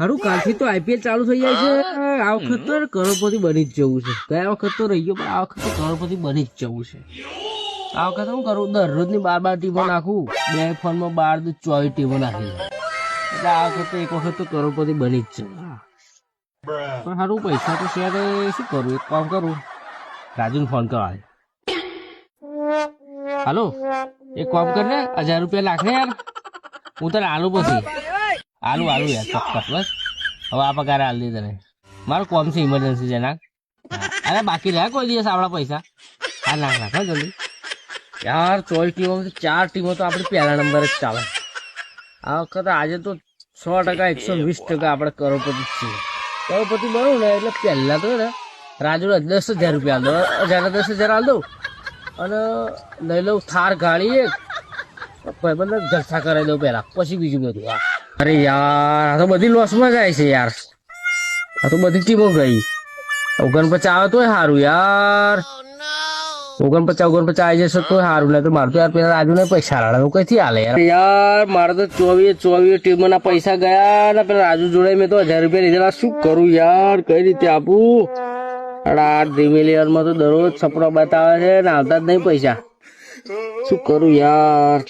હારું કાલથી તો આઈપીએલ ચાલુ થઈ જાય છે. આ વખત તો કરોડપતિ બની જ જવું છે. ગયા વખત તો રહી ગયો, પણ આ વખત તો કરોડપતિ બની જ જવું છે. આ વખત હું કરું, દરરોજની 12 ટીમો નાખું, 2 ફોનમાં 12 24 ટીમો નાખી. એટલે આ વખત તો એક વખત તો કરોડપતિ બની જ જવું. પણ સારું પૈસા તો શેર શું કરું, એક કામ કરું, રાજુને ફોન કરો. હાલો, એક કામ કર ને, 1000 રૂપિયા નાખ ને યાર. હું તને આલુ પછી આલુ યાર, ચોક્કસ. બસ હવે આ પગાર આલ દે તને. મારું કોમ છે, ઇમરજન્સી છે. નાખ. અરે બાકી રહ્યા કોઈ દિવસ આપણા પૈસા. હા નાખ જલ્દી યાર. 24 ટીમો 4 ટીમો તો આપણે પહેલા નંબર જ ચાલે. આ વખતે આજે તો 100%, 120% આપણે કરોડપતિ જ છીએ. કરોડપતિ બનવું ને એટલે પહેલા તો ને રાજુ 10,000 રૂપિયા આલ દો. 10,000 આલ દઉં અને લઈ લઉં થાર ગાડી એક. ભાઈબંધ જલસા કરાવી દઉં પેલા, પછી બીજું બધું. અરે યાર, આ તો બધી લોસમાં જાય છે યાર. આ તો બધી ટીમો ગઈ. 49 આવે તોય સારું યાર. 49 આવી જશે તો સારું. નહીં તો મારે તો યાર પેલા રાજુ ને પૈસા લાડે કઈથી હાલે યાર. મારે તો 24 ટીમોના પૈસા ગયા ને પેલા રાજુ જોડે મેં તો 1000 રૂપિયા લીધેલા. શું કરું યાર, કઈ રીતે આપું? આ ડ્રીમ11 માં તો દરરોજ સપનો બતાવે છે ને આવતા જ નહીં પૈસા. શું કરું યાર?